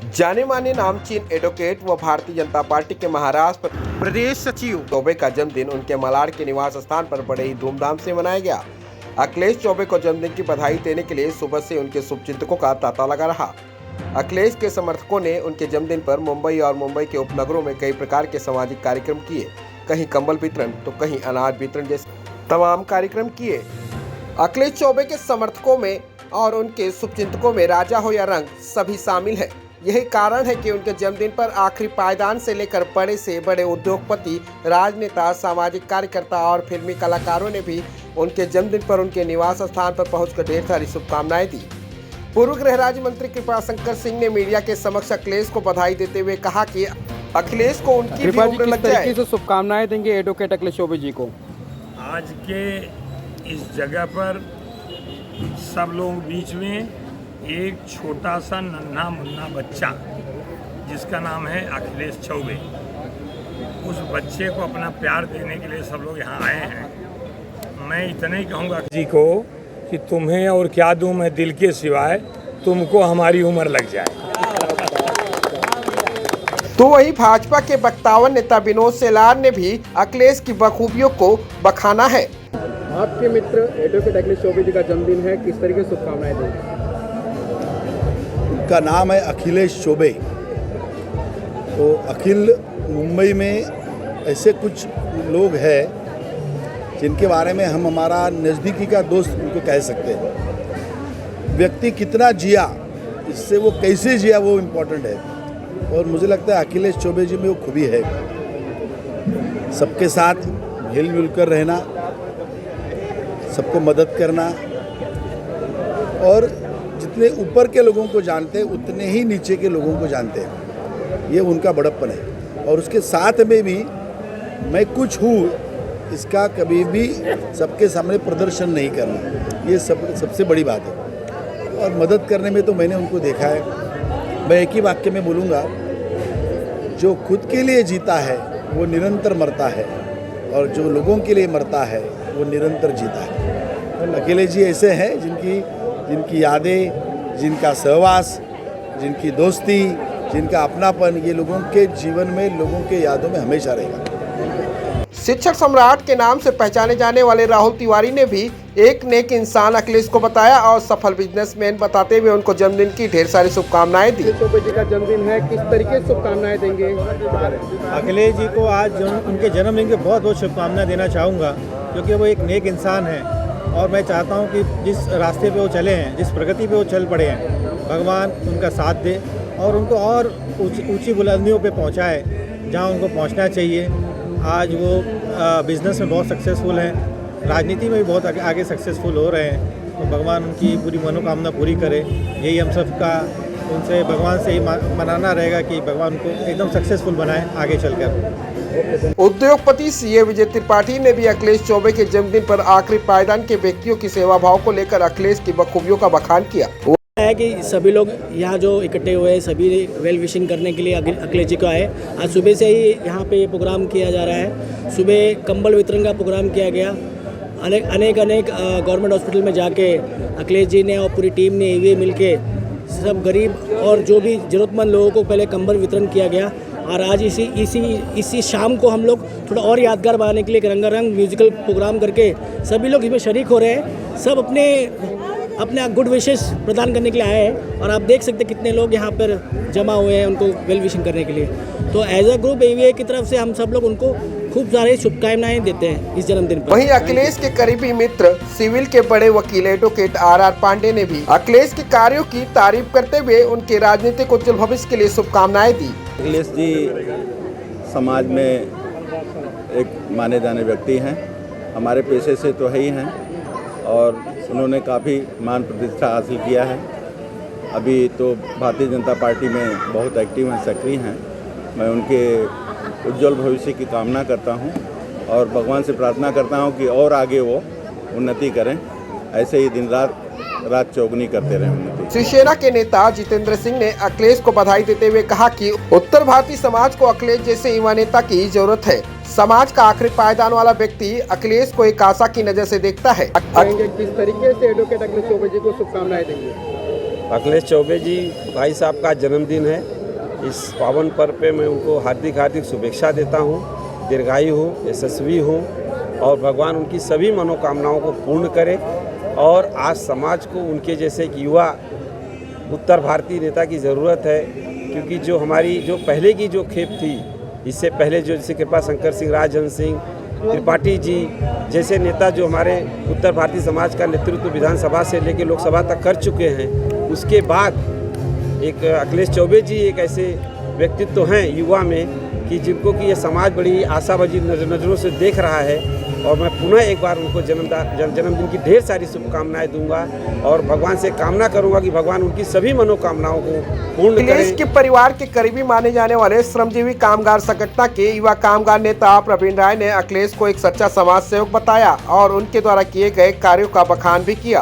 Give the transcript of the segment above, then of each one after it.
जाने माने नामचीन एडवोकेट व भारतीय जनता पार्टी के महाराष्ट्र प्रदेश सचिव चौबे का जन्मदिन उनके मलाड के निवास स्थान पर बड़े ही धूमधाम से मनाया गया। अखिलेश चौबे को जन्मदिन की बधाई देने के लिए सुबह से उनके शुभचिंतकों का तांता लगा रहा। अखिलेश के समर्थकों ने उनके जन्मदिन पर मुंबई और मुंबई के उपनगरों में कई प्रकार के सामाजिक कार्यक्रम किए, कहीं कंबल वितरण तो कहीं अनाज वितरण जैसे तमाम कार्यक्रम किए। अखिलेश चौबे के समर्थकों में और उनके शुभचिंतकों में राजा हो या रंग सभी शामिल है। यही कारण है कि उनके जन्मदिन पर आखिरी पायदान से लेकर बड़े से बड़े उद्योगपति, राजनेता, सामाजिक कार्यकर्ता और फिल्मी कलाकारों ने भी उनके जन्मदिन पर उनके निवास स्थान पर पहुंचकर ढेर सारी शुभकामनाएं दी। पूर्व गृह राज्य मंत्री कृपाशंकर सिंह ने मीडिया के समक्ष अखिलेश को बधाई देते हुए कहा कि अखिलेश को उनकी भी उम्र लग जाए। शुभकामनाएं देंगे एडवोकेट अखिलेश चौबे जी को। आज के इस जगह पर सब लोग बीच में एक छोटा सा नन्हा मुन्ना बच्चा जिसका नाम है अखिलेश चौबे, उस बच्चे को अपना प्यार देने के लिए सब लोग यहाँ आए हैं। मैं इतना ही कहूँगा जी को कि तुम्हें और क्या दूँ मैं दिल के सिवाय, तुमको हमारी उम्र लग जाए। तो वही भाजपा के बख्तावर नेता विनोद सेलार ने भी अखिलेश की बखूबियों को बखाना है। आपके मित्र एडवोकेट अखिलेश चौबे जी का जन्मदिन है, किस तरीके से शुभकामनाएं देंगे? उनका नाम है अखिलेश चौबे। तो अखिल मुंबई में ऐसे कुछ लोग हैं जिनके बारे में हम हमारा नज़दीकी का दोस्त उनको कह सकते हैं। व्यक्ति कितना जिया, इससे वो कैसे जिया वो इम्पोर्टेंट है। और मुझे लगता है अखिलेश चौबे जी में वो खूबी है, सबके साथ हिल मिल कर रहना, सबको मदद करना, और जितने ऊपर के लोगों को जानते हैं उतने ही नीचे के लोगों को जानते हैं। ये उनका बड़प्पन है। और उसके साथ में भी मैं कुछ हूँ इसका कभी भी सबके सामने प्रदर्शन नहीं करना, ये सबसे बड़ी बात है। और मदद करने में तो मैंने उनको देखा है। मैं एक ही वाक्य में बोलूँगा, जो खुद के लिए जीता है वो निरंतर मरता है, और जो लोगों के लिए मरता है वो निरंतर जीता है। अखिलेश जी ऐसे हैं जिनकी यादें, जिनका सहवास, जिनकी दोस्ती, जिनका अपनापन, ये लोगों के जीवन में, लोगों के यादों में हमेशा रहेगा। शिक्षक सम्राट के नाम से पहचाने जाने वाले राहुल तिवारी ने भी एक नेक इंसान अखिलेश को बताया और सफल बिजनेसमैन बताते हुए उनको जन्मदिन की ढेर सारी शुभकामनाएं दी। चौबे जी का जन्मदिन है, किस तरीके से शुभकामनाएं देंगे? अखिलेश जी को आज उनके जन्मदिन की बहुत बहुत शुभकामनाएं देना चाहूँगा, क्योंकि वो एक नेक इंसान है। और मैं चाहता हूँ कि जिस रास्ते पे वो चले हैं, जिस प्रगति पे वो चल पड़े हैं, भगवान उनका साथ दे और उनको और ऊंची बुलंदियों पे पहुँचाए जहाँ उनको पहुँचना चाहिए। आज वो बिज़नेस में बहुत सक्सेसफुल हैं, राजनीति में भी बहुत आगे सक्सेसफुल हो रहे हैं। तो भगवान उनकी पूरी मनोकामना पूरी करे, यही हम सबका उनसे भगवान से ही मनाना रहेगा कि भगवान उनको एकदम सक्सेसफुल बनाए आगे चलकर। उद्योगपति सीए विजय त्रिपाठी ने भी अखिलेश चौबे के जन्मदिन पर आखिरी पायदान के व्यक्तियों की सेवा भाव को लेकर अखिलेश की बखूबियों का बखान किया है कि सभी लोग यहाँ जो इकट्ठे हुए हैं, सभी वेल विशिंग करने के लिए अखिलेश जी को आए। आज सुबह से ही यहाँ पे ये प्रोग्राम किया जा रहा है। सुबह कंबल वितरण का प्रोग्राम किया गया। अनेक गवर्नमेंट हॉस्पिटल में जाके अखिलेश जी ने और पूरी टीम ने ये मिलके सब गरीब और जो भी ज़रूरतमंद लोगों को पहले कंबल वितरण किया गया। और आज इसी शाम को हम लोग थोड़ा और यादगार बनाने के लिए रंगारंग म्यूजिकल प्रोग्राम करके सभी लोग इसमें शरीक हो रहे हैं। सब अपने गुड विशेस प्रदान करने के लिए आए हैं और आप देख सकते हैं कितने लोग यहाँ पर जमा हुए हैं उनको वेल विशिंग करने के लिए। तो एज अ ग्रुप एवीए की तरफ से हम सब लोग उनको खूब सारे शुभकामनाएं देते हैं इस जन्मदिन पर। वहीं अखिलेश के करीबी मित्र सिविल के बड़े वकील एडवोकेट आर पांडे ने भी अखिलेश के कार्यों की तारीफ करते हुए उनके राजनीतिक उज्जवल भविष्य के लिए शुभकामनाएं दी। अखिलेश जी समाज में एक माने जाने व्यक्ति हैं, हमारे पेशे से तो है ही हैं, और उन्होंने काफ़ी मान प्रतिष्ठा हासिल किया है। अभी तो भारतीय जनता पार्टी में बहुत एक्टिव हैं, सक्रिय हैं। मैं उनके उज्जवल भविष्य की कामना करता हूं और भगवान से प्रार्थना करता हूं कि और आगे वो उन्नति करें, ऐसे ही दिन रात चौगुनी करते रहें उन्नति। शिवसेना के नेता जितेंद्र सिंह ने अखिलेश को बधाई देते हुए कहा कि उत्तर भारतीय समाज को अखिलेश जैसे युवा नेता की जरूरत है। समाज का आखिरी पायदान वाला व्यक्ति अखिलेश को एक आशा की नजर से देखता है। किस तरीके से एडवोकेट अखिलेश चौबे जी को शुभकामनाएं देंगे? अखिलेश चौबे जी भाई साहब का जन्मदिन है इस पावन पर्व पे मैं उनको हार्दिक हार्दिक शुभेच्छा देता हूँ। दीर्घायु हो, यशस्वी हो और भगवान उनकी सभी मनोकामनाओं को पूर्ण करे। और आज समाज को उनके जैसे एक युवा उत्तर भारतीय नेता की ज़रूरत है, क्योंकि जो हमारी जो पहले की जो खेप थी, इससे पहले जो जैसे कृपा शंकर सिंह, राजहंस सिंह, त्रिपाठी जी जैसे नेता जो हमारे उत्तर भारतीय समाज का नेतृत्व विधानसभा से लेकर लोकसभा तक कर चुके हैं, उसके बाद एक अखिलेश चौबे जी एक ऐसे व्यक्तित्व हैं युवा में कि जिनको कि ये समाज बड़ी आशावादी नज़रों से देख रहा है। और मैं पुनः एक बार उनको जन्मदिन की ढेर सारी शुभकामनाएं दूंगा और भगवान से कामना करूंगा कि भगवान उनकी सभी मनोकामनाओं को पूर्ण करें। अखिलेश के परिवार के करीबी माने जाने वाले श्रमजीवी कामगार संगठन के युवा कामगार नेता प्रवीण राय ने अखिलेश को एक सच्चा समाज सेवक बताया और उनके द्वारा किए गए कार्यों का बखान भी किया।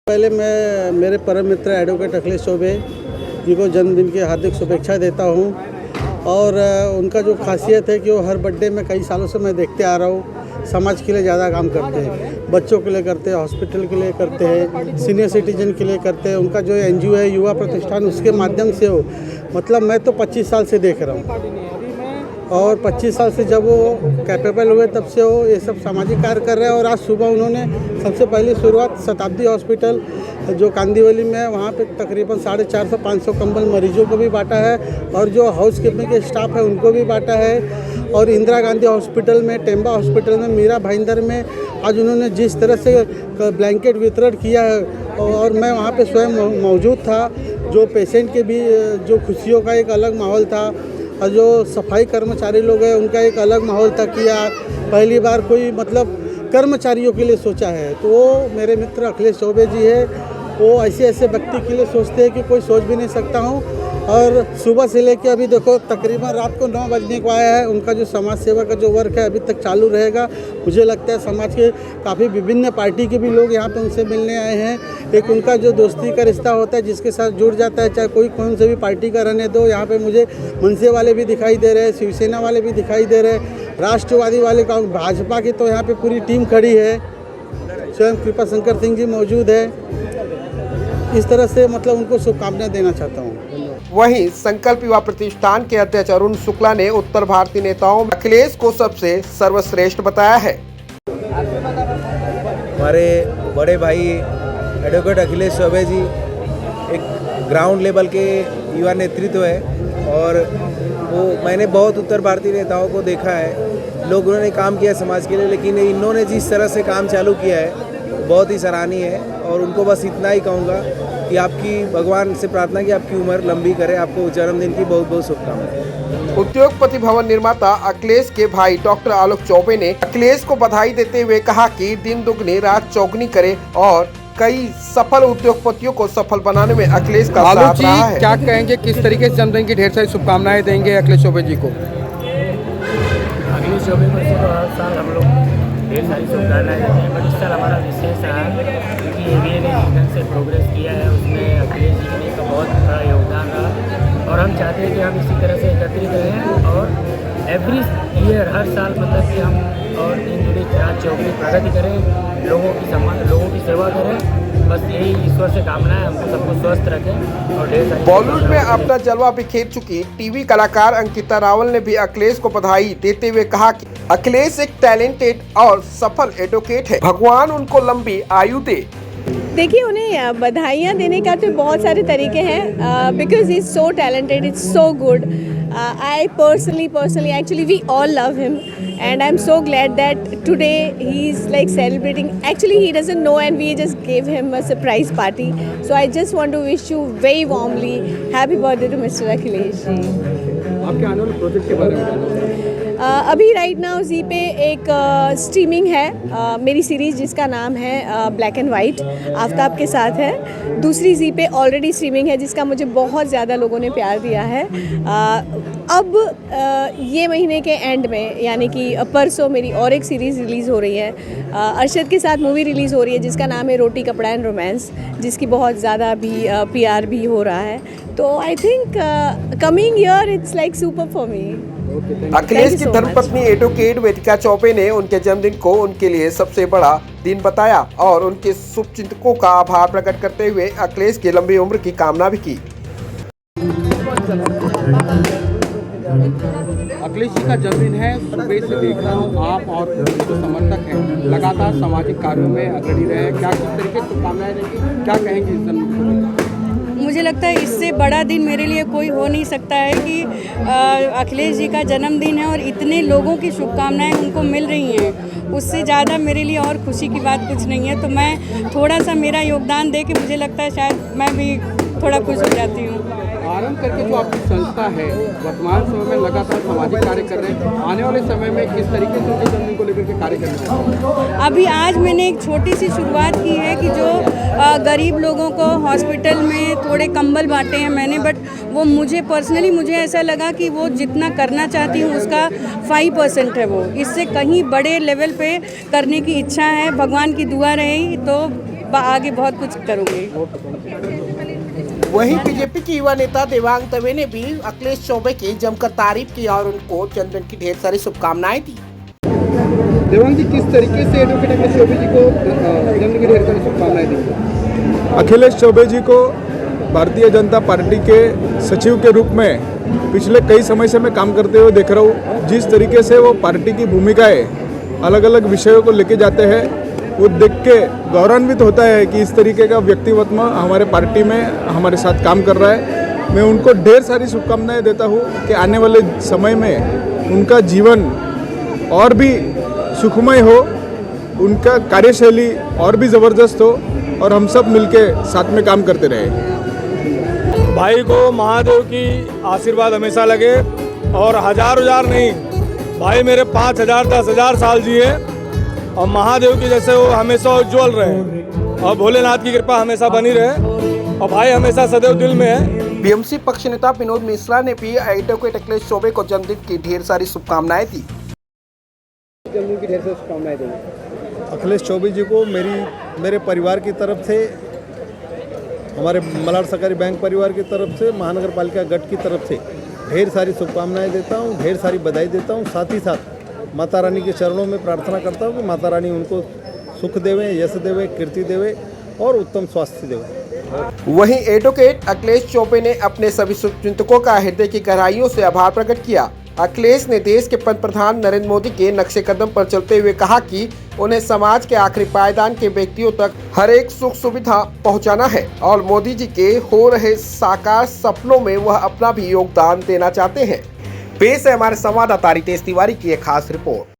पहले मैं मेरे परम मित्र एडवोकेट अखिलेश चौबे जी को जन्मदिन की हार्दिक शुभेच्छा देता हूँ। और उनका जो खासियत है कि वो हर बर्थडे में कई सालों से मैं देखते आ रहा हूँ, समाज के लिए ज़्यादा काम करते हैं, बच्चों के लिए करते हैं, हॉस्पिटल के लिए करते हैं, सीनियर सिटीजन के लिए करते हैं। उनका जो एनजीओ है युवा प्रतिष्ठान, उसके माध्यम से हो, मतलब मैं तो 25 साल से देख रहा हूँ और 25 साल से जब वो कैपेबल हुए तब से वो ये सब सामाजिक कार्य कर रहे हैं। और आज सुबह उन्होंने सबसे पहली शुरुआत शताब्दी हॉस्पिटल जो कांदीवली में है, वहाँ पे तकरीबन 450-500 कंबल मरीजों को भी बांटा है और जो हाउस कीपिंग के स्टाफ है उनको भी बांटा है। और इंदिरा गांधी हॉस्पिटल में, टेम्बा हॉस्पिटल में, मीरा भाईंदर में आज उन्होंने जिस तरह से ब्लैंकेट वितरण किया है और मैं वहाँ पे स्वयं मौजूद था, जो पेशेंट के भी जो खुशियों का एक अलग माहौल था और जो सफाई कर्मचारी लोग हैं उनका एक अलग माहौल था कि यार पहली बार कोई मतलब कर्मचारियों के लिए सोचा है। तो वो मेरे मित्र अखिलेश चौबे जी है, वो ऐसे व्यक्ति के लिए सोचते हैं कि कोई सोच भी नहीं सकता हूँ। और सुबह से लेकर अभी देखो तकरीबन रात को 9 बजने को आया है। उनका जो समाज सेवा का जो वर्क है अभी तक चालू रहेगा। मुझे लगता है समाज के काफ़ी विभिन्न पार्टी के भी लोग यहाँ पे उनसे मिलने आए हैं। एक उनका जो दोस्ती का रिश्ता होता है जिसके साथ जुड़ जाता है, चाहे कोई कौन से भी पार्टी का रहने दो। यहाँ पे मुझे मनसे वाले भी दिखाई दे रहे हैं, शिवसेना वाले भी दिखाई दे रहे हैं, राष्ट्रवादी वाले का, भाजपा की तो यहाँ पर पूरी टीम खड़ी है, स्वयं कृपा शंकर सिंह जी मौजूद है। इस तरह से मतलब उनको शुभकामनाएं देना चाहता हूँ। वहीं संकल्प युवा प्रतिष्ठान के अध्यक्ष अरुण शुक्ला ने उत्तर भारतीय नेताओं में अखिलेश को सबसे सर्वश्रेष्ठ बताया है। हमारे बड़े भाई एडवोकेट अखिलेश चौबे जी एक ग्राउंड लेवल के युवा नेतृत्व है और वो मैंने बहुत उत्तर भारतीय नेताओं को देखा है, लोग उन्होंने काम किया समाज के लिए, लेकिन इन्होंने जिस तरह से काम चालू किया है बहुत ही सराहनीय है। और उनको बस इतना ही कहूँगा कि आपकी भगवान से प्रार्थना कि आपकी उम्र लंबी करे, आपको जन्मदिन की बहुत बहुत शुभकामनाएं। उद्योगपति भवन निर्माता अखिलेश के भाई डॉक्टर आलोक चौबे ने अखिलेश को बधाई देते हुए कहा कि दिन दुगनी रात चौगनी करे और कई सफल उद्योगपतियों को सफल बनाने में अखिलेश का साथ रहा है। क्या कहेंगे, किस तरीके से जन्मदिन की ढेर सारी शुभकामनाएं देंगे अखिलेश चौबे जी को? अखिलेश चौबे को हर साल हम लोग ढेर सारी शुभकामनाएं देते हैं, बट इस साल हमारा विशेष रहा क्योंकि एवीए ने जिस से प्रोग्रेस किया है उसमें अखिलेश जी का बहुत बड़ा योगदान रहा। और हम चाहते हैं कि हम इसी तरह से एकत्रित रहें और एवरी ईयर हर साल मतलब कि हम और दिन दुनी रात चौगनी प्रगति करें, लोगों की सेवा करें। बस यही ईश्वर से कामना है, हमको सबको स्वस्थ रखें और ढेर सारी। बॉलीवुड में अपना जलवा बिखेर चुकी टीवी कलाकार अंकिता रावल ने भी अखिलेश को बधाई देते हुए कहा कि अखिलेश एक टैलेंटेड और सफल एडवोकेट है, भगवान उनको लंबी आयु दे। देखिए, उन्हें बधाइयाँ देने का तो बहुत सारे तरीके हैं because he is so talented, it's so good. I personally actually we all love him and I'm so glad that today he's like celebrating. Actually he doesn't know and we just gave him a surprise party. So I just want to wish you very warmly happy birthday to Mr. Akhilesh ji. आपके आने वाले project के बारे में अभी right now जी पे एक streaming है मेरी सीरीज़ जिसका नाम है ब्लैक एंड वाइट, आफ्ताब के साथ है। दूसरी जी पे ऑलरेडी स्ट्रीमिंग है जिसका मुझे बहुत ज़्यादा लोगों ने प्यार दिया है। अब ये महीने के एंड में यानी कि परसों मेरी और एक सीरीज़ रिलीज़ हो रही है, अरशद के साथ मूवी रिलीज़ हो रही है जिसका नाम है रोटी कपड़ा एंड रोमांस, जिसकी बहुत ज़्यादा अभी PR भी हो रहा है। तो I think coming year it's like super for me. Akhilesh की धर्मपत्नी एडवोकेट वेदिका चौबे ने उनके जन्मदिन को उनके लिए सबसे बड़ा दिन बताया और उनके शुभचिंतकों का आभार प्रकट करते हुए अखिलेश की लंबी उम्र की कामना भी की। अखिलेश जी का जन्मदिन है, सुबह से देख रहा हूँ आप और जो समर्थक हैं लगातार सामाजिक कार्यों में अग्रणी रहे। क्या किस तरीके से शुभकामनाएं देंगे, क्या कहेंगे इस जन्मदिन को? मुझे लगता है इससे बड़ा दिन मेरे लिए कोई हो नहीं सकता है कि अखिलेश जी का जन्मदिन है और इतने लोगों की शुभकामनाएं उनको मिल रही हैं। उससे ज़्यादा मेरे लिए और खुशी की बात कुछ नहीं है। तो मैं थोड़ा सा मेरा योगदान दे के मुझे लगता है शायद मैं भी थोड़ा खुश हो जाती हूँ। आरंभ करके जो आपकी संस्था है वर्तमान समय में लगातार सामाजिक कार्य कर रहे हैं, आने वाले समय में किस तरीके से उनके जन्मदिन को लेकर के कार्य करना है? अभी आज मैंने एक छोटी सी शुरुआत की है कि जो गरीब लोगों को हॉस्पिटल में थोड़े कंबल बांटे हैं मैंने, बट वो मुझे पर्सनली मुझे ऐसा लगा कि वो जितना करना चाहती हूँ उसका 5% है। वो इससे कहीं बड़े लेवल पे करने की इच्छा है। भगवान की दुआ रहेगी तो आगे बहुत कुछ करूँगी। वहीं बीजेपी के युवा नेता देवांग दवे ने भी अखिलेश चौबे की जमकर तारीफ की और उनको जन्मदिन की ढेर सारी शुभकामनाएं दी। देवांग जी, किस तरीके से एडवोकेट अखिलेश चौबे जी को जन्मदिन की ढेर सारी शुभकामनाएं दी? अखिलेश चौबे जी को भारतीय जनता पार्टी के सचिव के रूप में पिछले कई समय से मैं काम करते हुए देख रहा हूँ। जिस तरीके से वो पार्टी की भूमिकाएं अलग अलग विषयों को लेके जाते हैं, वो देख के गौरवान्वित होता है कि इस तरीके का व्यक्तित्व हमारे पार्टी में हमारे साथ काम कर रहा है। मैं उनको ढेर सारी शुभकामनाएं देता हूँ कि आने वाले समय में उनका जीवन और भी सुखमय हो, उनका कार्यशैली और भी ज़बरदस्त हो और हम सब मिलके साथ में काम करते रहे। भाई को महादेव की आशीर्वाद हमेशा लगे और हजार नहीं, भाई मेरे 5000 10,000 साल जिए और महादेव की जैसे वो हमेशा उज्ज्वल रहे और भोलेनाथ की कृपा हमेशा बनी रहे और भाई हमेशा सदैव दिल में है। बीएमसी पक्ष नेता विनोद मिश्रा ने भी एडवोकेट अखिलेश चौबे को जन्मदिन की ढेर सारी शुभकामनाएं दी। जन्मदिन की ढेर सारी शुभकामनाएं देंगे। अखिलेश चौबे जी को मेरे परिवार की तरफ से, हमारे मलाड सहकारी बैंक परिवार की तरफ से, महानगर पालिका गट की तरफ से ढेर सारी शुभकामनाएं देता हूं, ढेर सारी बधाई देता हूं। साथ ही साथ माता रानी के चरणों में प्रार्थना करता हूं कि माता रानी उनको सुख देवे, यश देवे, कीर्ति देवे और उत्तम स्वास्थ्य देवे। वहीं एडवोकेट अखिलेश चौबे ने अपने सभी शुभचिंतकों का हृदय की गहराइयों से आभार प्रकट किया। अखिलेश ने देश के पंतप्रधान नरेंद्र मोदी के नक्शे कदम पर चलते हुए कहा कि उन्हें समाज के आखिरी पायदान के व्यक्तियों तक हर एक सुख सुविधा पहुंचाना है और मोदी जी के हो रहे साकार सपनों में वह अपना भी योगदान देना चाहते हैं। पेश है हमारे संवाददाता रितेश तिवारी की एक खास रिपोर्ट।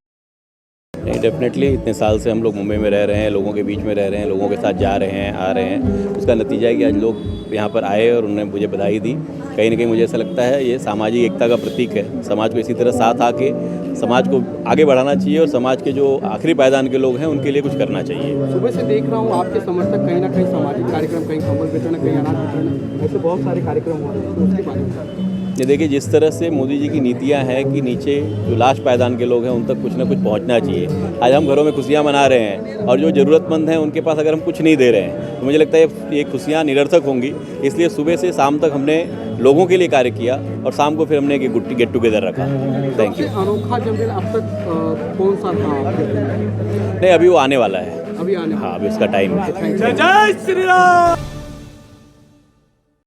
नहीं, डेफिनेटली इतने साल से हम लोग मुंबई में रह रहे हैं, लोगों के बीच में रह रहे हैं, लोगों के साथ जा रहे हैं, आ रहे हैं। उसका नतीजा है कि आज लोग यहाँ पर आए और उन्होंने मुझे बधाई दी। कहीं ना कहीं मुझे ऐसा लगता है ये सामाजिक एकता का प्रतीक है। समाज को इसी तरह साथ आके समाज को आगे बढ़ाना चाहिए और समाज के जो आखिरी पायदान के लोग हैं उनके लिए कुछ करना चाहिए। सुबह से देख रहा हूँ आपके समर्थक कहीं ना कहीं सामाजिक कार्यक्रम, कहीं कंबल वितरण, कहीं अनाज वितरण, ऐसे बहुत सारे कार्यक्रम हो रहे हैं, उसके बारे में ये देखिए, जिस तरह से मोदी जी की नीतियां हैं कि नीचे जो लास्ट पायदान के लोग हैं उन तक कुछ ना कुछ पहुंचना चाहिए। आज हम घरों में खुशियां मना रहे हैं और जो ज़रूरतमंद हैं उनके पास अगर हम कुछ नहीं दे रहे हैं तो मुझे लगता है ये खुशियां निरर्थक होंगी। इसलिए सुबह से शाम तक हमने लोगों के लिए कार्य किया और शाम को फिर हमने एक गेट टुगेदर रखा। Thank you. अनोखा जन्मदिन अब तक कौन सा था? नहीं, अभी वो आने वाला है। अभी आने, हाँ, अभी उसका टाइम है। जय श्री राम।